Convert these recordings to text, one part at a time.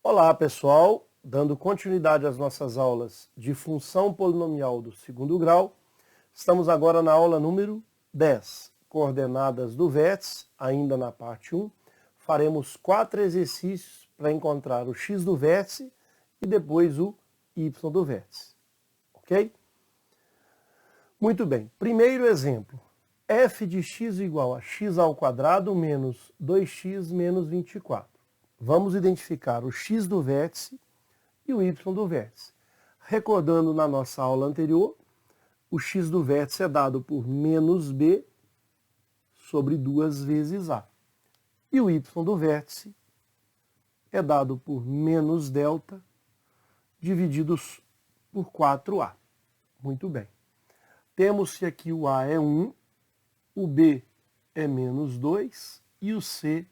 Olá, pessoal! Dando continuidade às nossas aulas de função polinomial do segundo grau, estamos agora na aula número 10, coordenadas do vértice, ainda na parte 1. Faremos 4 exercícios para encontrar o x do vértice e depois o y do vértice. Ok? Muito bem. Primeiro exemplo. F de x igual a x ao quadrado menos 2x menos 24. Vamos identificar o x do vértice e o y do vértice. Recordando na nossa aula anterior, o x do vértice é dado por menos b sobre 2 vezes a. E o y do vértice é dado por menos delta divididos por 4a. Muito bem. Temos que aqui o a é 1, o b é menos 2 e o c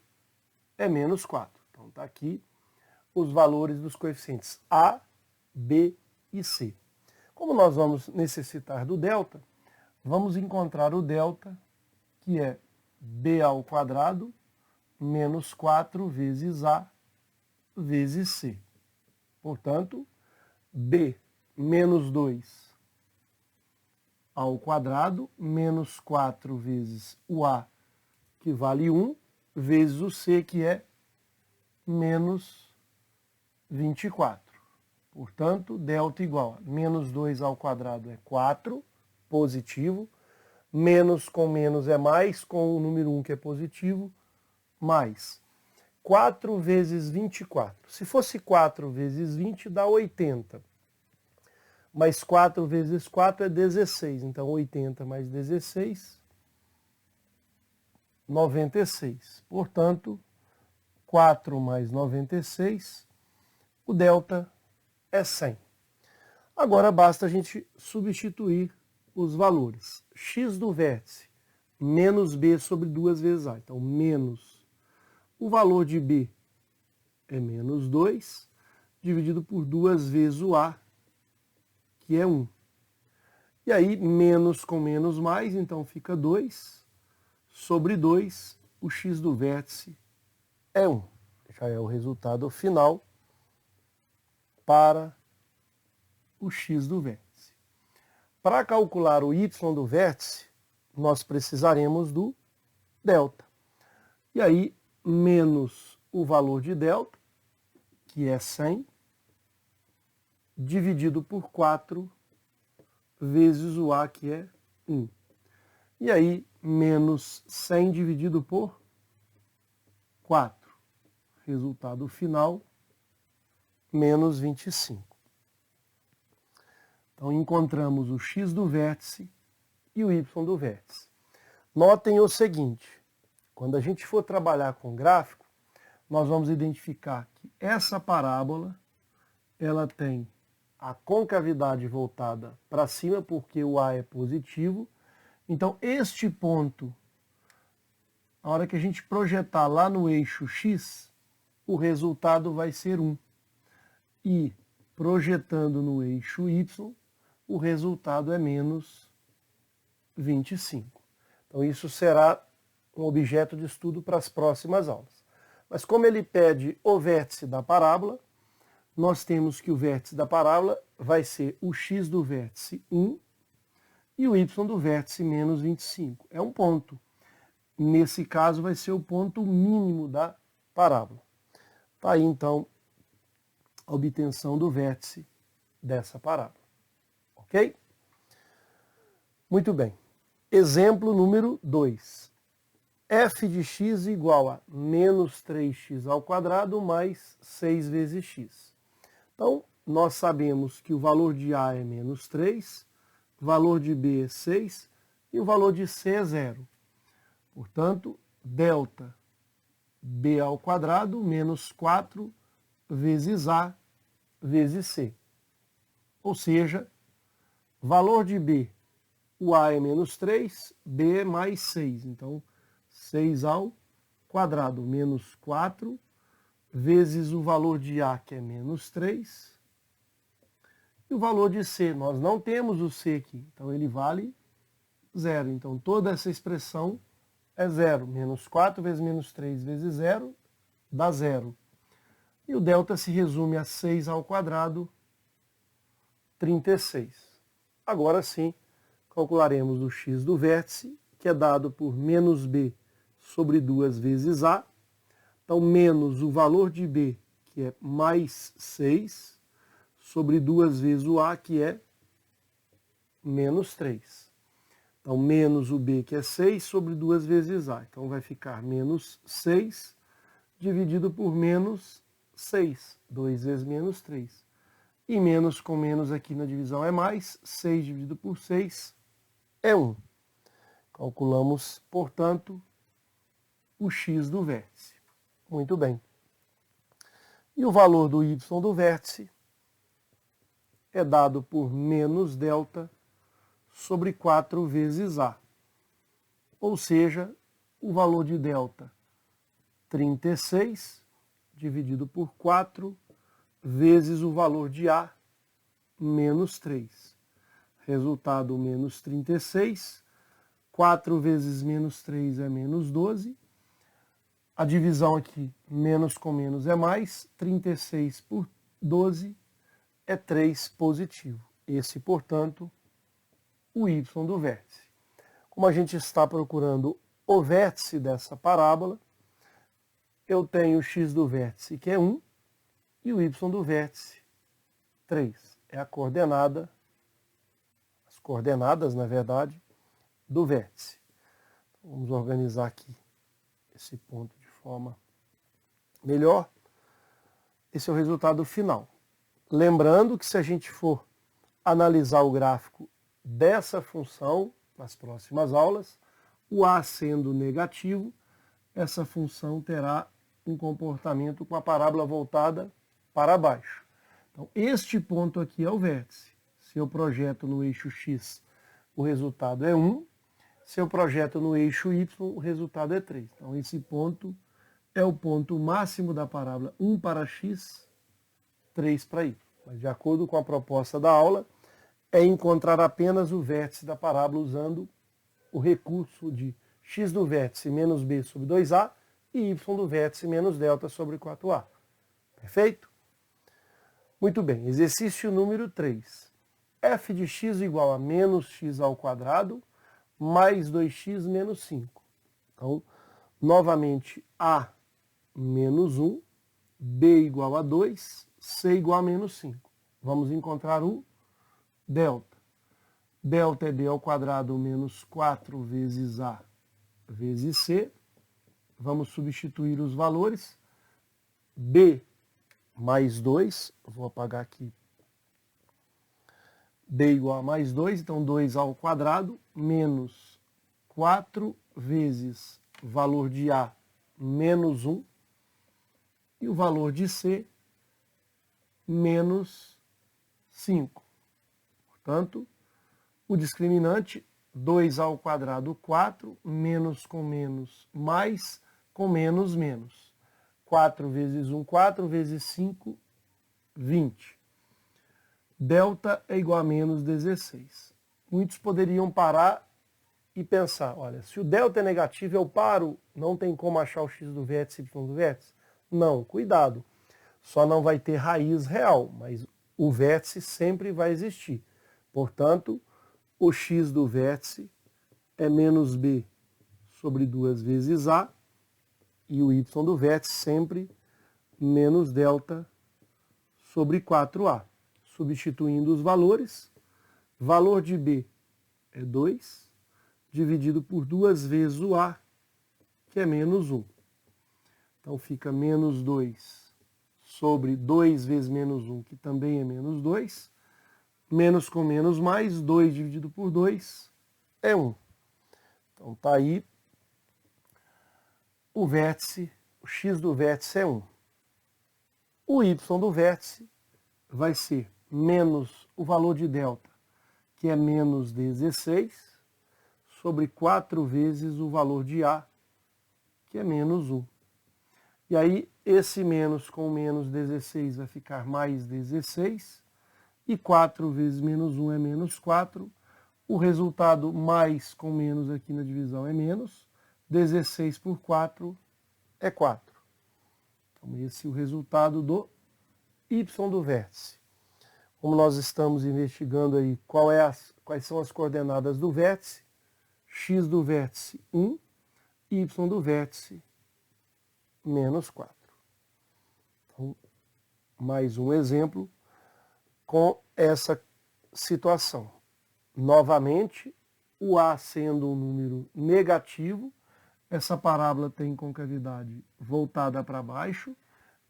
é menos 4. Então está aqui os valores dos coeficientes a, b e c. Como nós vamos necessitar do delta, vamos encontrar o delta, que é b ao quadrado menos 4 vezes a vezes c. Portanto, b menos 2 ao quadrado menos 4 vezes o a, que vale 1, vezes o c, que é menos 24. Portanto, delta igual a menos 2 ao quadrado é 4, positivo, menos com menos é mais, com o número 1 que é positivo, mais 4 vezes 24. Se fosse 4 vezes 20 dá 80. Mais 4 vezes 4 é 16. Então 80 mais 16, 96. Portanto, 4 mais 96, o delta é 100. Agora basta a gente substituir os valores. X do vértice, menos b sobre 2 vezes a. Então, menos o valor de b é menos 2, dividido por 2 vezes o a, que é 1. E aí, menos com menos mais, então fica 2, sobre 2, o x do vértice é 1. Já é o resultado final para o x do vértice. Para calcular o y do vértice, nós precisaremos do delta. E aí, menos o valor de delta, que é 100, dividido por 4 vezes o a, que é 1. E aí, menos 100 dividido por 4. Resultado final, menos 25. Então, encontramos o x do vértice e o y do vértice. Notem o seguinte, quando a gente for trabalhar com gráfico, nós vamos identificar que essa parábola, ela tem a concavidade voltada para cima, porque o a é positivo. Então, este ponto, na hora que a gente projetar lá no eixo x, o resultado vai ser 1. E projetando no eixo y, o resultado é menos 25. Então, isso será um objeto de estudo para as próximas aulas. Mas como ele pede o vértice da parábola, nós temos que o vértice da parábola vai ser o x do vértice 1 e o y do vértice menos 25. É um ponto. Nesse caso, vai ser o ponto mínimo da parábola. Está aí, então, a obtenção do vértice dessa parábola. Ok? Muito bem. Exemplo número 2. F de x igual a menos 3x ao quadrado mais 6 vezes x. Então, nós sabemos que o valor de a é menos 3, o valor de b é 6 e o valor de c é 0. Portanto, delta b ao quadrado menos 4 vezes a vezes c. Ou seja, valor de b, o a é menos 3, b é mais 6. Então, 6 ao quadrado menos 4 vezes o valor de a, que é menos 3, e o valor de c. Nós não temos o c aqui, então ele vale 0. Então, toda essa expressão é 0. Menos 4 vezes menos 3 vezes 0 dá 0. E o delta se resume a 6 ao quadrado, 36. Agora sim, calcularemos o x do vértice, que é dado por menos b sobre 2 vezes a. Então, menos o valor de b, que é mais 6, sobre 2 vezes o a, que é menos 3. Então, menos o b, que é 6, sobre 2 vezes a. Então, vai ficar menos 6 dividido por menos 6. 2 vezes menos 3. E menos com menos aqui na divisão é mais. 6 dividido por 6 é 1. Calculamos, portanto, o x do vértice. Muito bem. E o valor do y do vértice é dado por menos delta sobre 4 vezes a. Ou seja, o valor de delta, 36, dividido por 4, vezes o valor de a, menos 3. Resultado, menos 36. 4 vezes menos 3 é menos 12. A divisão aqui, menos com menos é mais. 36 por 12 é 3 positivo. Esse, portanto, o y do vértice. Como a gente está procurando o vértice dessa parábola, eu tenho o x do vértice, que é 1, e o y do vértice, 3. É a coordenada, as coordenadas, na verdade, do vértice. Vamos organizar aqui esse ponto de forma melhor. Esse é o resultado final. Lembrando que se a gente for analisar o gráfico dessa função nas próximas aulas, o a sendo negativo, essa função terá um comportamento com a parábola voltada para baixo. Então, este ponto aqui é o vértice. Se eu projeto no eixo x, o resultado é 1. Se eu projeto no eixo y, o resultado é 3. Então, esse ponto é o ponto máximo da parábola 1 para x, 3 para y. Mas, de acordo com a proposta da aula, é encontrar apenas o vértice da parábola usando o recurso de x do vértice menos b sobre 2a e y do vértice menos delta sobre 4a. Perfeito? Muito bem. Exercício número 3. f de x igual a menos x ao quadrado mais 2x menos 5. Então, novamente, a menos 1, b igual a 2, c igual a menos 5. Vamos encontrar o delta. Delta é b ao quadrado menos 4 vezes a vezes c. Vamos substituir os valores. b mais 2, vou apagar aqui. b igual a mais 2, então 2 ao quadrado, menos 4 vezes valor de a, menos 1, e o valor de c, menos 5. Portanto, o discriminante, 2 ao quadrado, 4, menos com menos, mais com menos, menos. 4 vezes 1, 4, vezes 5, 20. Delta é igual a menos 16. Muitos poderiam parar e pensar, olha, se o delta é negativo, eu paro, não tem como achar o x do vértice e y do vértice? Não, cuidado. Só não vai ter raiz real, mas o vértice sempre vai existir. Portanto, o x do vértice é menos b sobre 2 vezes a, e o y do vértice sempre menos delta sobre 4a. Substituindo os valores, valor de b é 2, dividido por 2 vezes o a, que é menos 1. Então fica menos 2 sobre 2 vezes menos 1, que também é menos 2. Menos com menos mais, 2 dividido por 2 é 1. Então está aí o vértice, o x do vértice é 1. O y do vértice vai ser menos o valor de delta, que é menos 16, sobre 4 vezes o valor de a, que é menos 1. E aí, esse menos com menos 16 vai ficar mais 16, e 4 vezes menos 1 é menos 4. O resultado mais com menos aqui na divisão é menos. 16 por 4 é 4. Então, esse é o resultado do y do vértice. Como nós estamos investigando aí quais são as coordenadas do vértice, x do vértice 1, y do vértice menos 4. Então, mais um exemplo com essa situação. Novamente, o A sendo um número negativo, essa parábola tem concavidade voltada para baixo,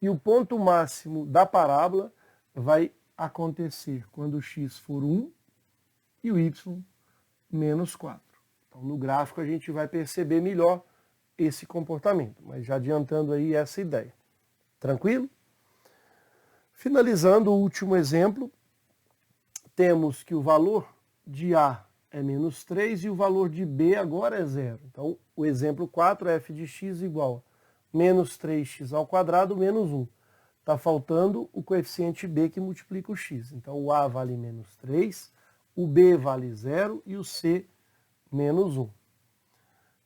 e o ponto máximo da parábola vai acontecer quando o x for 1 e o y menos 4. Então, no gráfico a gente vai perceber melhor esse comportamento, mas já adiantando aí essa ideia. Tranquilo? Finalizando o último exemplo, temos que o valor de A é menos 3 e o valor de B agora é 0. Então, o exemplo 4 é f de x igual a menos 3x ao quadrado menos 1. Está faltando o coeficiente B que multiplica o x. Então, o A vale menos 3, o B vale 0 e o C menos 1.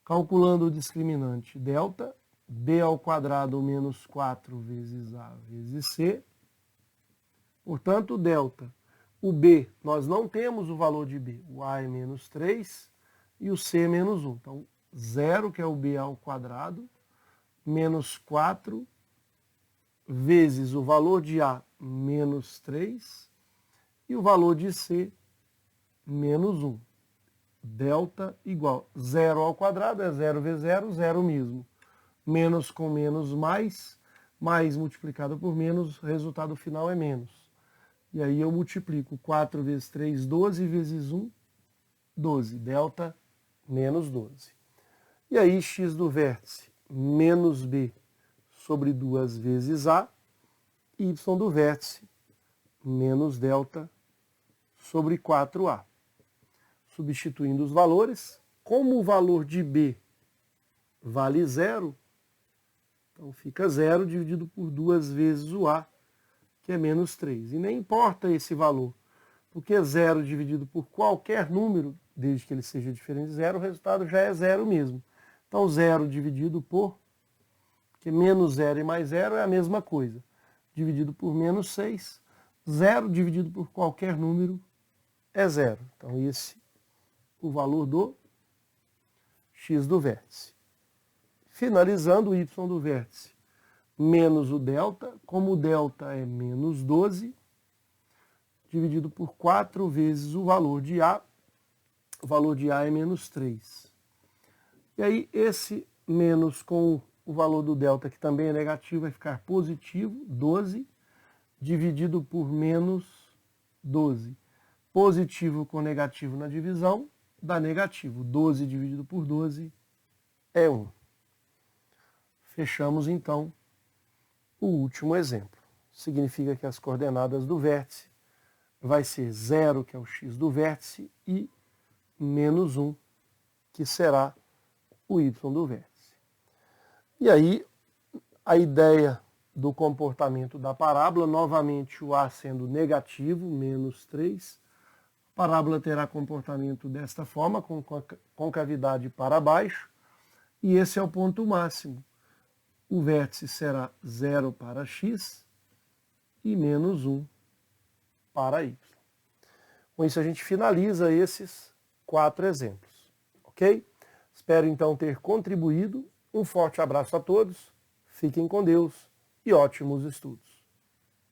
Calculando o discriminante delta, B ao quadrado menos 4 vezes A vezes C. Portanto, delta, o B, nós não temos o valor de B. O A é menos 3 e o C é menos 1. Então, 0, que é o B ao quadrado, menos 4 vezes o valor de A, menos 3, e o valor de C, menos 1. Delta igual 0 ao quadrado é 0 vezes 0, 0 mesmo. Menos com menos mais multiplicado por menos, o resultado final é menos. E aí eu multiplico 4 vezes 3, 12, vezes 1, 12. Delta, menos 12. E aí x do vértice menos B sobre 2 vezes A, y do vértice menos delta sobre 4A. Substituindo os valores, como o valor de B vale 0, então fica 0 dividido por 2 vezes o A, que é menos 3. E nem importa esse valor, porque 0 dividido por qualquer número, desde que ele seja diferente de 0, o resultado já é 0 mesmo. Então 0 dividido por, porque menos 0 e mais 0 é a mesma coisa, dividido por menos 6, 0 dividido por qualquer número é 0. Então esse o valor do x do vértice. Finalizando, o y do vértice menos o delta, como o delta é menos 12, dividido por 4 vezes o valor de A é menos 3. E aí esse menos com o valor do delta, que também é negativo, vai ficar positivo, 12, dividido por menos 12. Positivo com negativo na divisão, dá negativo. 12 dividido por 12 é 1. Fechamos, então, o último exemplo. Significa que as coordenadas do vértice vai ser 0, que é o x do vértice, e menos 1, que será o y do vértice. E aí, a ideia do comportamento da parábola, novamente o A sendo negativo, menos 3, a parábola terá comportamento desta forma, com concavidade para baixo, e esse é o ponto máximo. O vértice será 0 para x e menos 1 para y. Com isso a gente finaliza esses 4 exemplos, ok? Espero então ter contribuído. Um forte abraço a todos, fiquem com Deus e ótimos estudos.